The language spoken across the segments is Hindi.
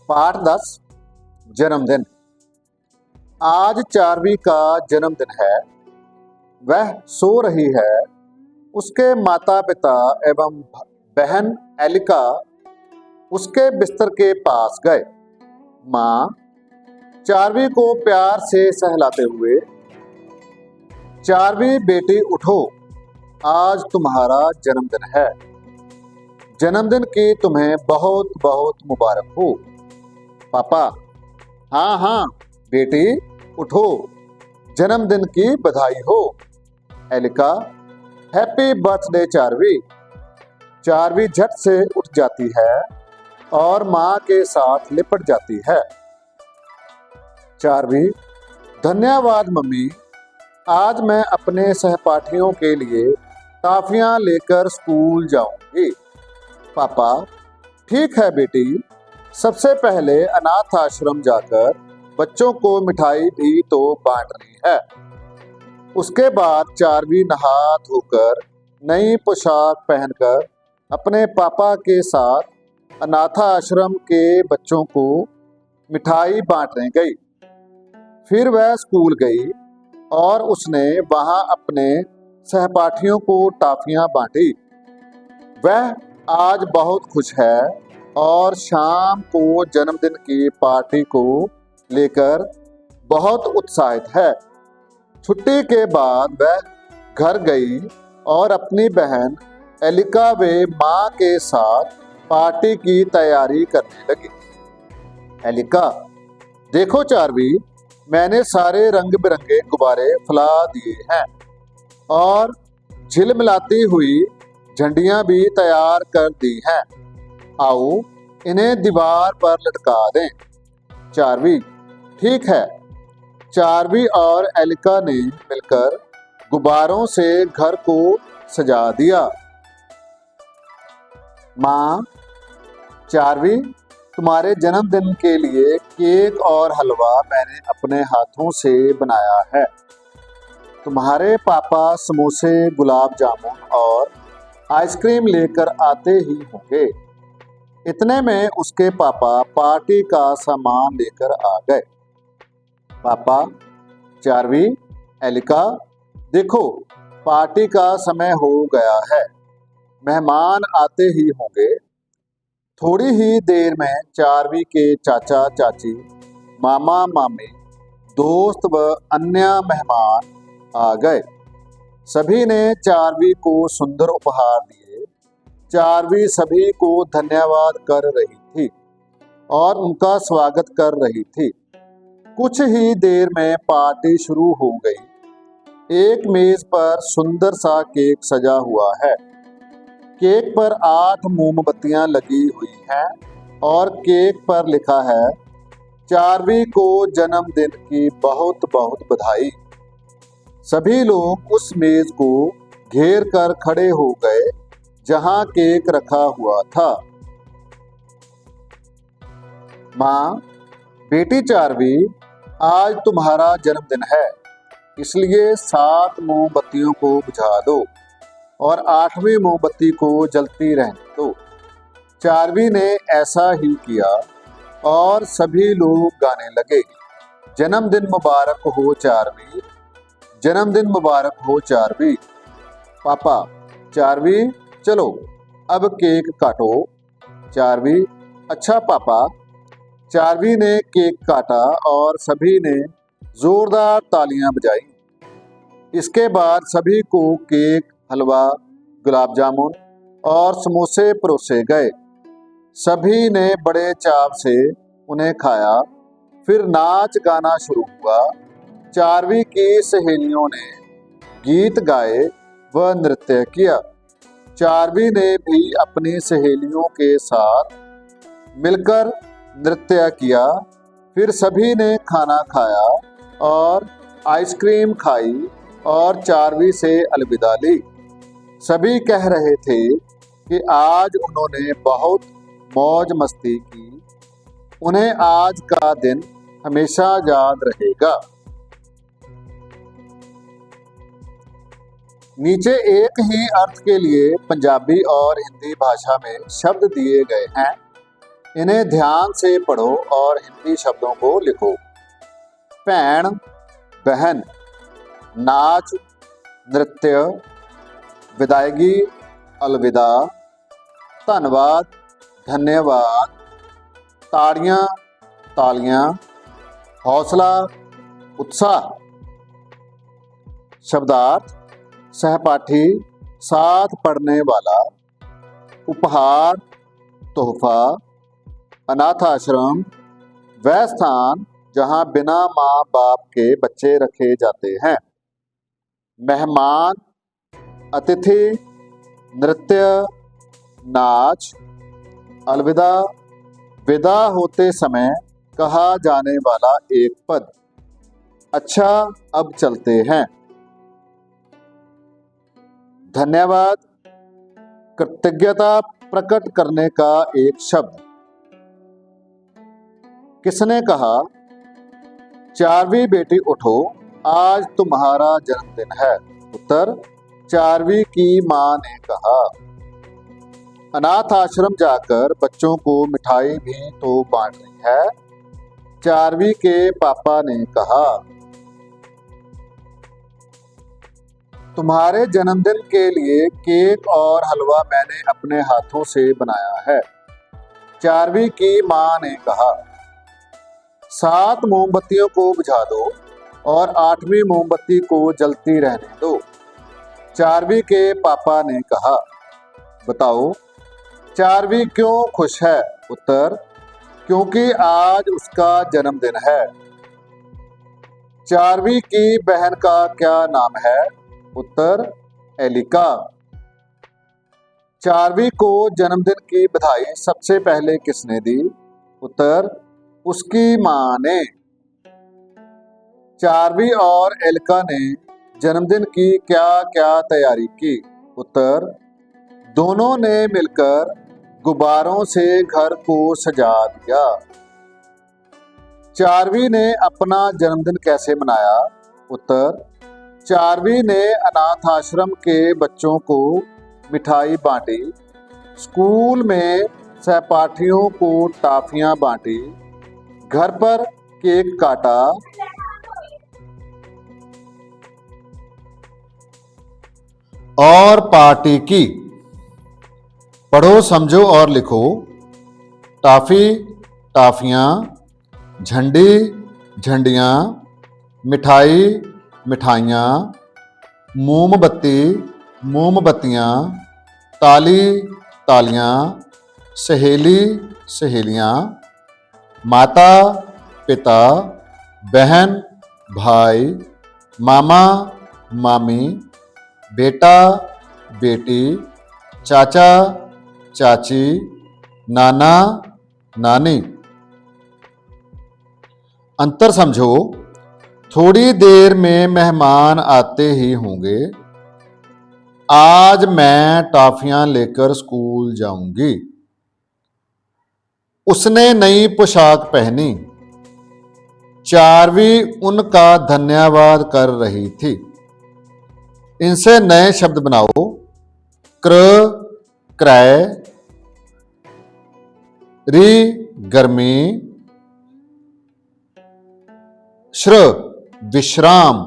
पाठ 10 जन्मदिन। आज चारवी का जन्मदिन है। वह सो रही है। उसके माता पिता एवं बहन एलिका उसके बिस्तर के पास गए। माँ चारवी को प्यार से सहलाते हुए, चारवी बेटी उठो, आज तुम्हारा जन्मदिन है। जन्मदिन की तुम्हें बहुत बहुत मुबारक हो। पापा हाँ हाँ बेटी उठो, जन्मदिन की बधाई हो। Elika happy birthday चारवी। चारवी झट से उठ जाती है और माँ के साथ लिपट जाती है। चारवी धन्यवाद मम्मी, आज मैं अपने सहपाठियों के लिए टॉफियाँ लेकर स्कूल जाऊंगी। पापा ठीक है बेटी, सबसे पहले अनाथ आश्रम जाकर बच्चों को मिठाई भी तो बांटनी है। उसके बाद चारवी नहा धोकर नई पोशाक पहनकर अपने पापा के साथ अनाथ आश्रम के बच्चों को मिठाई बांटने गई। फिर वह स्कूल गई और उसने वहां अपने सहपाठियों को टॉफियां बांटी। वह आज बहुत खुश है और शाम को जन्मदिन की पार्टी को लेकर बहुत उत्साहित है। छुट्टी के बाद वह घर गई और अपनी बहन एलिका व माँ के साथ पार्टी की तैयारी करने लगी। एलिका देखो चारवी, मैंने सारे रंग बिरंगे गुब्बारे फैला दिए हैं और झिलमिलाती हुई झंडियां भी तैयार कर दी हैं। आओ इन्हें दीवार पर लटका दें। चारवी ठीक है। चारवी और एलिका ने मिलकर गुब्बारों से घर को सजा दिया। माँ चारवी, तुम्हारे जन्मदिन के लिए केक और हलवा मैंने अपने हाथों से बनाया है। तुम्हारे पापा समोसे, गुलाब जामुन और आइसक्रीम लेकर आते ही होंगे। इतने में उसके पापा पार्टी का सामान लेकर आ गए। पापा चारवी, एलिका देखो, पार्टी का समय हो गया है, मेहमान आते ही होंगे। थोड़ी ही देर में चारवी के चाचा चाची, मामा मामी, दोस्त व अन्य मेहमान आ गए। सभी ने चारवी को सुंदर उपहार दिए। चारवी सभी को धन्यवाद कर रही थी और उनका स्वागत कर रही थी। कुछ ही देर में पार्टी शुरू हो गई। एक मेज पर सुंदर सा केक सजा हुआ है। केक पर 8 मोमबत्तियां लगी हुई हैं और केक पर लिखा है, चारवी को जन्मदिन की बहुत बहुत बधाई। सभी लोग उस मेज को घेर कर खड़े हो गए जहां केक रखा हुआ था। माँ बेटी चारवी, आज तुम्हारा जन्मदिन है, इसलिए 7 मोमबत्तियों को बुझा दो और 8वीं मोमबत्ती को जलती रहने दो। चारवी ने ऐसा ही किया और सभी लोग गाने लगे, जन्मदिन मुबारक हो चारवी, जन्मदिन मुबारक हो चारवी। पापा चारवी चलो अब केक काटो। चारवी अच्छा पापा। चारवी ने केक काटा और सभी ने जोरदार तालियां बजाई। इसके बाद सभी को केक, हलवा, गुलाब जामुन और समोसे परोसे गए। सभी ने बड़े चाव से उन्हें खाया। फिर नाच गाना शुरू हुआ। चारवी की सहेलियों ने गीत गाए व नृत्य किया। चारवी ने भी अपनी सहेलियों के साथ मिलकर नृत्य किया। फिर सभी ने खाना खाया और आइसक्रीम खाई और चारवी से अलविदा ली। सभी कह रहे थे कि आज उन्होंने बहुत मौज मस्ती की। उन्हें आज का दिन हमेशा याद रहेगा। नीचे एक ही अर्थ के लिए पंजाबी और हिंदी भाषा में शब्द दिए गए हैं। इन्हें ध्यान से पढ़ो और हिंदी शब्दों को लिखो। भैन, बहन, नाच, नृत्य, विदायगी, अलविदा, धन्यवाद, धन्यवाद, ताड़ियाँ, तालियाँ, हौसला, उत्साह। शब्दार्थ: सहपाठी, साथ पढ़ने वाला, उपहार, तोहफा, अनाथाश्रम, वह स्थान जहाँ बिना माँ बाप के बच्चे रखे जाते हैं। मेहमान, अतिथि, नृत्य, नाच, अलविदा, विदा होते समय कहा जाने वाला एक पद। अच्छा, अब चलते हैं। धन्यवाद, कृतज्ञता प्रकट करने का एक शब्द। किसने कहा, चारवी बेटी उठो, आज तुम्हारा जन्मदिन है? उत्तर, चारवी की मां ने कहा। अनाथ आश्रम जाकर बच्चों को मिठाई भी तो बांट रही है? चारवी के पापा ने कहा। तुम्हारे जन्मदिन के लिए केक और हलवा मैंने अपने हाथों से बनाया है। चारवी की मां ने कहा। 7 मोमबत्तियों को बुझा दो और 8वीं मोमबत्ती को जलती रहने दो। चारवी के पापा ने कहा। बताओ, चारवी क्यों खुश है? उत्तर, क्योंकि आज उसका जन्मदिन है। चारवी की बहन का क्या नाम है? उत्तर, एलिका। चारवी को जन्मदिन की बधाई सबसे पहले किसने दी? उत्तर, उसकी मां ने। चारवी और एलिका ने जन्मदिन की क्या क्या तैयारी की? उत्तर, दोनों ने मिलकर गुब्बारों से घर को सजा दिया। चारवी ने अपना जन्मदिन कैसे मनाया? उत्तर, चारवी ने अनाथ आश्रम के बच्चों को मिठाई बांटी, स्कूल में सहपाठियों को टॉफियां बांटी, घर पर केक काटा, और पार्टी की। पढ़ो, समझो और लिखो। टॉफी, टॉफियाँ, झंडी, झंडियाँ, मिठाई, मिठाइयाँ, मोमबत्ती, मोमबत्तियाँ, ताली, तालियाँ, सहेली, सहेलियाँ, माता, पिता, बहन, भाई, मामा, मामी, बेटा, बेटी, चाचा, चाची, नाना, नानी। अंतर समझो। थोड़ी देर में मेहमान आते ही होंगे। आज मैं टॉफियां लेकर स्कूल जाऊंगी। उसने नई पोशाक पहनी। चारवी उनका धन्यवाद कर रही थी। इनसे नए शब्द बनाओ। क्र, क्रय, री, गर्मी, श्र, विश्राम।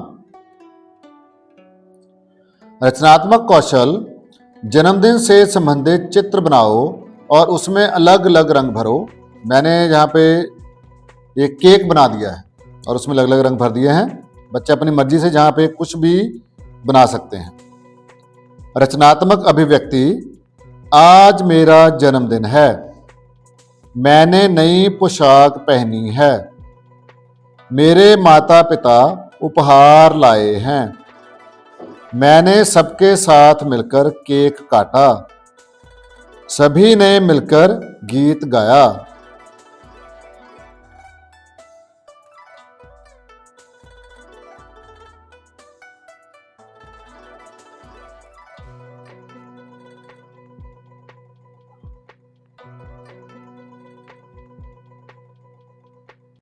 रचनात्मक कौशल। जन्मदिन से संबंधित चित्र बनाओ और उसमें अलग अलग रंग भरो। मैंने यहाँ पे एक केक बना दिया है और उसमें अलग अलग रंग भर दिए हैं। बच्चे अपनी मर्जी से जहाँ पे कुछ भी बना सकते हैं। रचनात्मक अभिव्यक्ति। आज मेरा जन्मदिन है। मैंने नई पोशाक पहनी है। मेरे माता पिता उपहार लाए हैं। मैंने सबके साथ मिलकर केक काटा। सभी ने मिलकर गीत गाया।